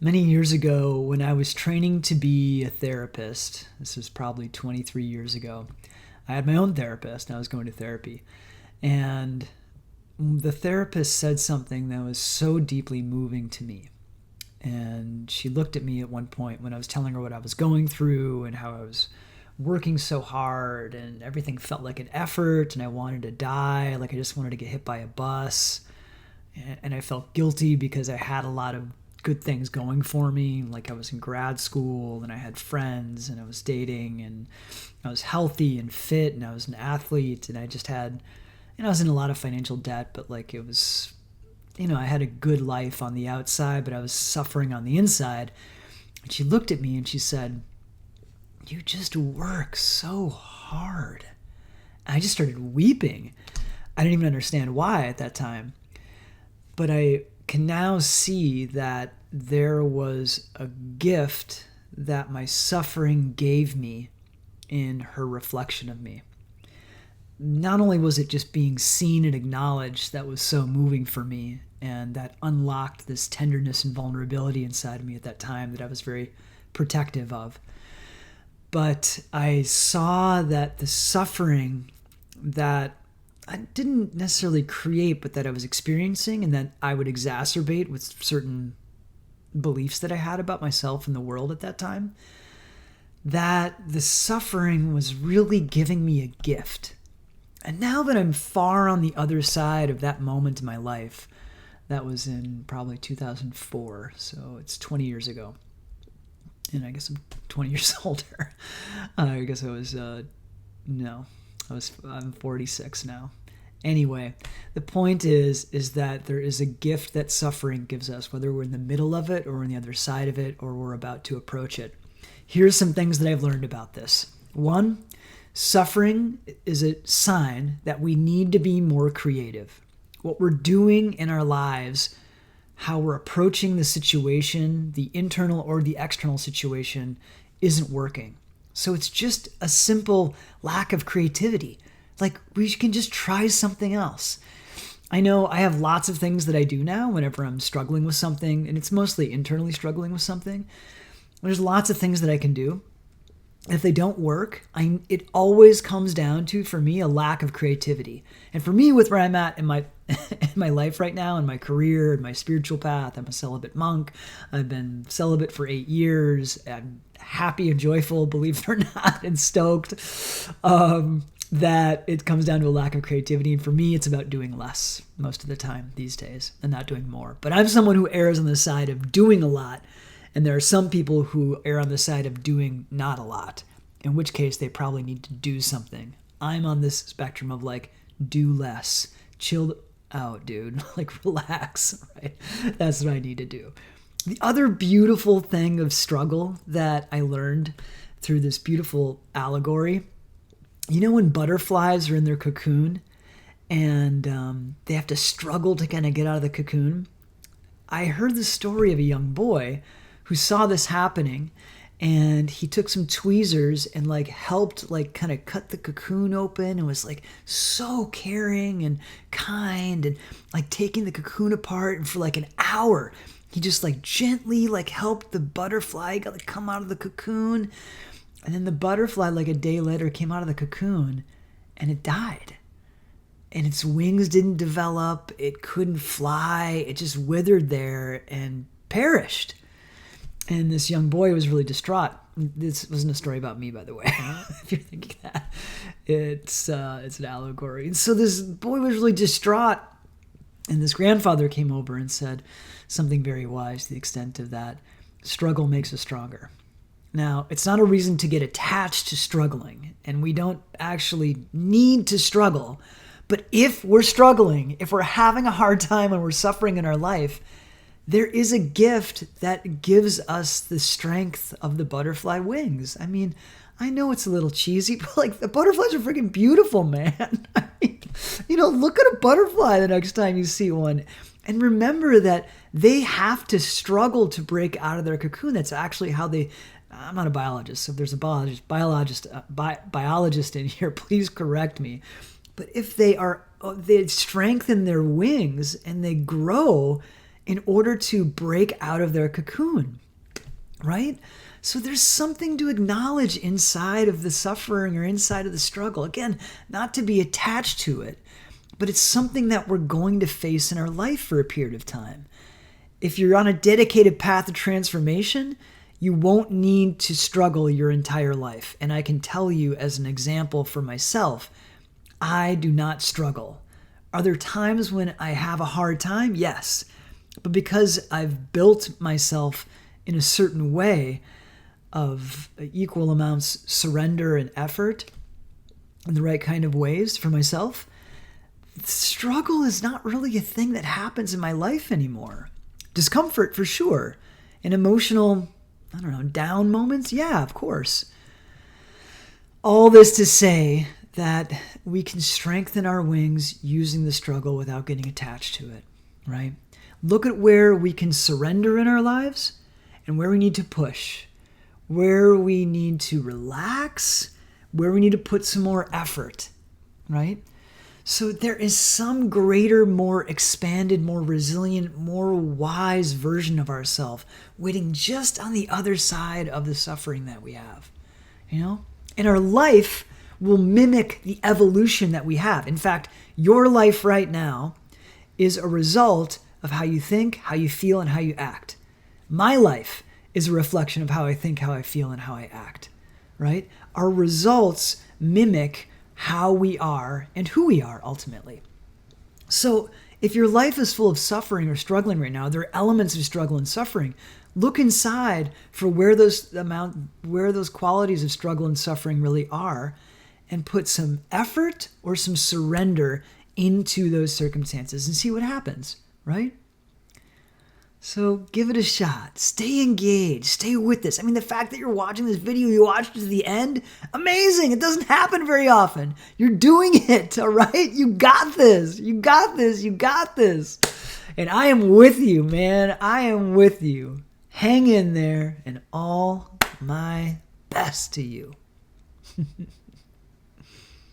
Many years ago, when I was training to be a therapist, this was probably 23 years ago, I had my own therapist and I was going to therapy. And the therapist said something that was so deeply moving to me. And she looked at me at one point when I was telling her what I was going through and how I was working so hard and everything felt like an effort and I wanted to die, like I just wanted to get hit by a bus. And I felt guilty because I had a lot of good things going for me. Like I was in grad school and I had friends and I was dating and I was healthy and fit and I was an athlete and I just had, I was in a lot of financial debt, but like it was, I had a good life on the outside, but I was suffering on the inside. And she looked at me and she said, "You just work so hard." And I just started weeping. I didn't even understand why at that time. But I can now see that there was a gift that my suffering gave me in her reflection of me. Not only was it just being seen and acknowledged that was so moving for me, and that unlocked this tenderness and vulnerability inside of me at that time that I was very protective of, but I saw that the suffering that I didn't necessarily create, but that I was experiencing and that I would exacerbate with certain beliefs that I had about myself and the world at that time, that the suffering was really giving me a gift. And now that I'm far on the other side of that moment in my life, that was in probably 2004, so it's 20 years ago. And I guess I'm 20 years older. I guess I was, no, I'm 46 now. Anyway, the point is that there is a gift that suffering gives us, whether we're in the middle of it or on the other side of it or we're about to approach it. Here's some things that I've learned about this. One, suffering is a sign that we need to be more creative. What we're doing in our lives, how we're approaching the situation, the internal or the external situation, isn't working. So it's just a simple lack of creativity. Like, we can just try something else. I know I have lots of things that I do now whenever I'm struggling with something, and it's mostly internally struggling with something. There's lots of things that I can do. If they don't work, it always comes down to, for me, a lack of creativity. And for me, with where I'm at in my in my life right now, in my career, in my spiritual path, I'm a celibate monk. I've been celibate for 8 years. I'm happy and joyful, believe it or not, and stoked that it comes down to a lack of creativity. And for me, it's about doing less most of the time these days and not doing more. But I'm someone who errs on the side of doing a lot. And there are some people who err on the side of doing not a lot, in which case they probably need to do something. I'm on this spectrum of like, do less, chill out, dude, like relax, right? That's what I need to do. The other beautiful thing of struggle that I learned through this beautiful allegory, when butterflies are in their cocoon and they have to struggle to kind of get out of the cocoon? I heard the story of a young boy who saw this happening, and he took some tweezers and like helped like kind of cut the cocoon open and was like so caring and kind and like taking the cocoon apart, and for like an hour he just like gently like helped the butterfly like come out of the cocoon. And then the butterfly like a day later came out of the cocoon and it died. And its wings didn't develop, it couldn't fly, it just withered there and perished. And this young boy was really distraught. This wasn't a story about me, by the way, if you're thinking that. It's an allegory. And so this boy was really distraught. And this grandfather came over and said something very wise to the extent of that: struggle makes us stronger. Now, it's not a reason to get attached to struggling, and we don't actually need to struggle. But if we're struggling, if we're having a hard time and we're suffering in our life, there is a gift that gives us the strength of the butterfly wings. I mean, I know it's a little cheesy, but like the butterflies are freaking beautiful, man. I mean, look at a butterfly the next time you see one. And remember that they have to struggle to break out of their cocoon. That's actually how I'm not a biologist, so if there's a biologist in here, please correct me. But if they strengthen their wings and they grow, in order to break out of their cocoon, right? So there's something to acknowledge inside of the suffering or inside of the struggle. Again, not to be attached to it, but it's something that we're going to face in our life for a period of time. If you're on a dedicated path of transformation, you won't need to struggle your entire life. And I can tell you as an example for myself, I do not struggle. Are there times when I have a hard time? Yes. But because I've built myself in a certain way of equal amounts surrender and effort in the right kind of ways for myself, struggle is not really a thing that happens in my life anymore. Discomfort for sure. And emotional, down moments? Yeah, of course. All this to say that we can strengthen our wings using the struggle without getting attached to it, right? Look at where we can surrender in our lives and where we need to push, where we need to relax, where we need to put some more effort, right? So there is some greater, more expanded, more resilient, more wise version of ourselves waiting just on the other side of the suffering that we have, And our life will mimic the evolution that we have. In fact, your life right now is a result of how you think, how you feel, and how you act. My life is a reflection of how I think, how I feel, and how I act, right? Our results mimic how we are and who we are ultimately. So if your life is full of suffering or struggling right now, there are elements of struggle and suffering. Look inside for where those qualities of struggle and suffering really are, and put some effort or some surrender into those circumstances and see what happens, right? So give it a shot. Stay engaged. Stay with this. The fact that you're watching this video, you watched it to the end, amazing. It doesn't happen very often. You're doing it, all right? You got this. You got this. You got this. And I am with you, man. I am with you. Hang in there, and all my best to you.